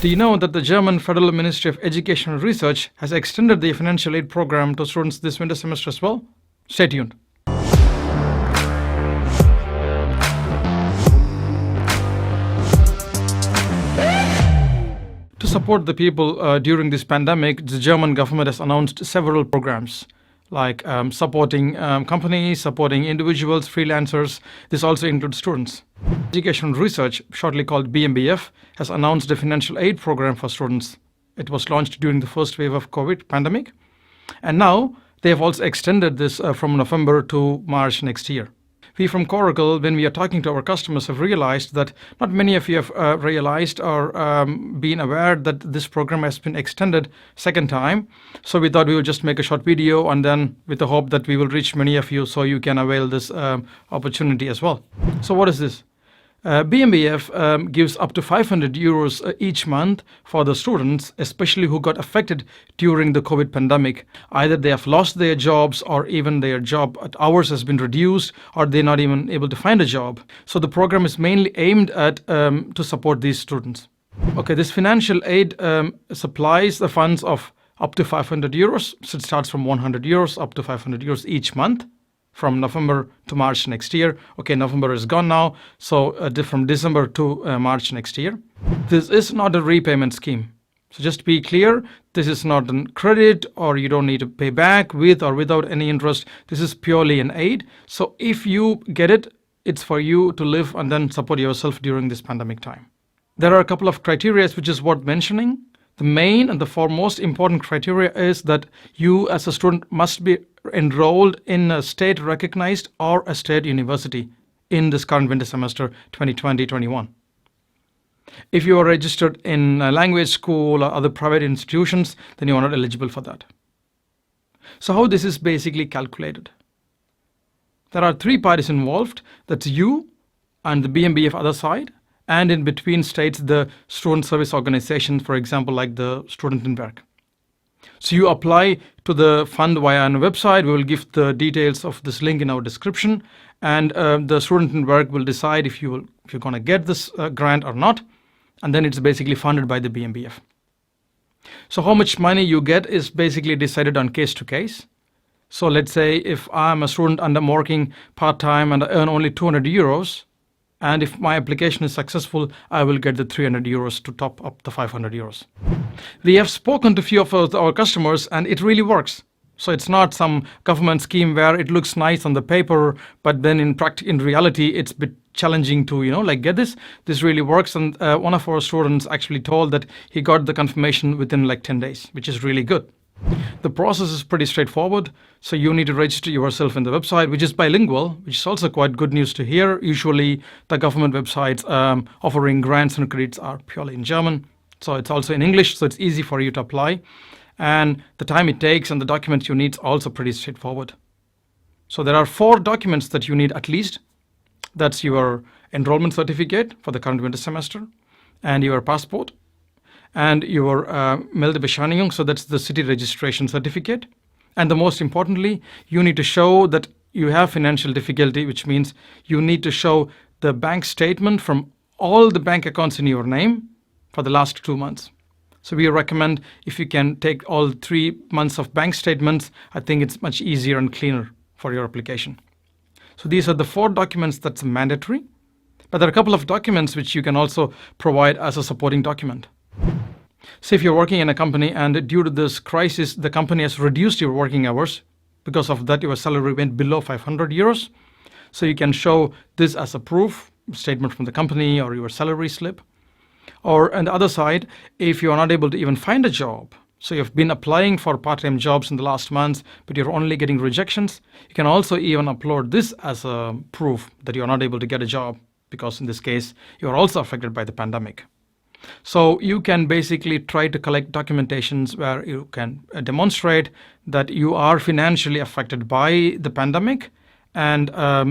Do you know that the German Federal Ministry of Education and Research has extended the financial aid program to students this winter semester as well? Stay tuned. To support the people during this pandemic, the German government has announced several programs like supporting companies, supporting individuals, freelancers. This also includes students. Education and Research, shortly called BMBF, has announced a financial aid program for students. It was launched during the first wave of COVID pandemic. And now they have also extended this from November to March next year. We from Coracle, when we are talking to our customers, have realized that not many of you have realized or been aware that this program has been extended second time. So we thought we would just make a short video and then with the hope that we will reach many of you so you can avail this opportunity as well. So what is this? BMBF gives up to 500 euros each month for the students, especially who got affected during the COVID pandemic. Either they have lost their jobs or even their job hours has been reduced or they're not even able to find a job. So the program is mainly aimed at to support these students. Okay, this financial aid supplies the funds of up to 500 euros. So it starts from 100 euros up to 500 euros each month, from November to March next year. Okay, November is gone now, so from December to March next year. This is not a repayment scheme. So just be clear, this is not a credit or you don't need to pay back with or without any interest. This is purely an aid. So if you get it, it's for you to live and then support yourself during this pandemic time. There are a couple of criteria which is worth mentioning. The main and the foremost important criteria is that you as a student must be enrolled in a state recognized or a state university in this current winter semester 2020-21. If you are registered in a language school or other private institutions, then you are not eligible for that. So how this is basically calculated? There are three parties involved. That's you and the BMBF other side, and in between states the student service organization, for example, like the Studentenwerk. So you apply to the fund via a website. We will give the details of this link in our description, and the Studentenwerk will decide if you're going to get this grant or not, and then it's basically funded by the BMBF. So how much money you get is basically decided on case to case. So let's say if I'm a student and I'm working part-time and I earn only 200 euros, and if my application is successful, I will get the 300 euros to top up the 500 euros. We have spoken to a few of our customers and it really works. So it's not some government scheme where it looks nice on the paper, but then in reality, it's a bit challenging to, get this. This really works. And one of our students actually told that he got the confirmation within like 10 days, which is really good. The process is pretty straightforward. So you need to register yourself in the website, which is bilingual, which is also quite good news to hear. Usually the government websites offering grants and credits are purely in German. So it's also in English, so it's easy for you to apply. And the time it takes and the documents you need is also pretty straightforward. So there are 4 documents that you need at least. That's your enrollment certificate for the current winter semester, and your passport, and your Meldebescheinigung, so that's the city registration certificate. And the most importantly, you need to show that you have financial difficulty, which means you need to show the bank statement from all the bank accounts in your name for the last 2 months. So we recommend if you can take all 3 months of bank statements, I think it's much easier and cleaner for your application. So these are the 4 documents that's mandatory, but there are a couple of documents which you can also provide as a supporting document. So if you're working in a company and due to this crisis, the company has reduced your working hours, because of that your salary went below 500 euros. So you can show this as a proof, statement from the company or your salary slip. Or on the other side, if you are not able to even find a job, so you've been applying for part-time jobs in the last months, but you're only getting rejections, you can also even upload this as a proof that you're not able to get a job, because in this case, you're also affected by the pandemic. So you can basically try to collect documentations where you can demonstrate that you are financially affected by the pandemic and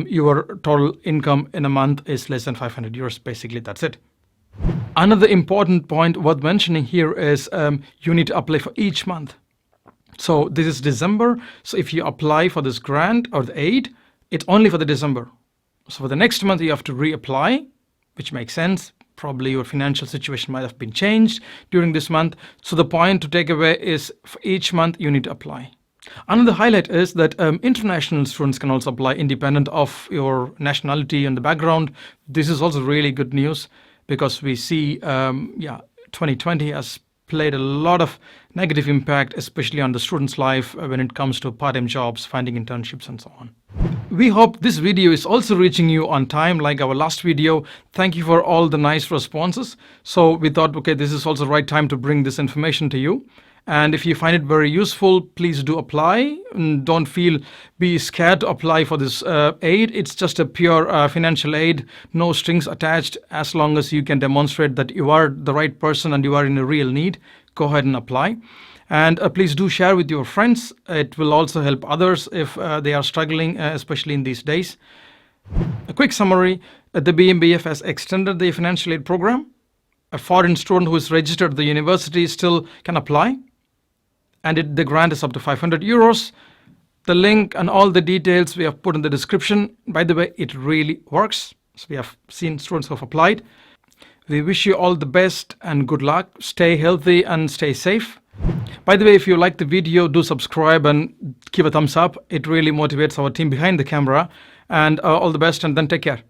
your total income in a month is less than 500 euros. Basically, that's it. Another important point worth mentioning here is you need to apply for each month. So this is December. So if you apply for this grant or the aid, it's only for the December. So for the next month, you have to reapply, which makes sense. Probably your financial situation might have been changed during this month. So the point to take away is for each month you need to apply. Another highlight is that international students can also apply independent of your nationality and the background. This is also really good news because we see 2020 has played a lot of negative impact, especially on the student's life when it comes to part-time jobs, finding internships and so on. We hope this video is also reaching you on time like our last video. Thank you for all the nice responses. So we thought, okay, this is also the right time to bring this information to you. And if you find it very useful, please do apply. And don't be scared to apply for this aid. It's just a pure financial aid, no strings attached. As long as you can demonstrate that you are the right person and you are in a real need, go ahead and apply. And please do share with your friends. It will also help others if they are struggling, especially in these days. A quick summary, the BMBF has extended the financial aid program. A foreign student who is registered at the university still can apply. And the grant is up to 500 euros. The link and all the details we have put in the description. By the way, it really works. So we have seen students who have applied. We wish you all the best and good luck. Stay healthy and stay safe. By the way, if you like the video, do subscribe and give a thumbs up. It really motivates our team behind the camera. And all the best, and then take care.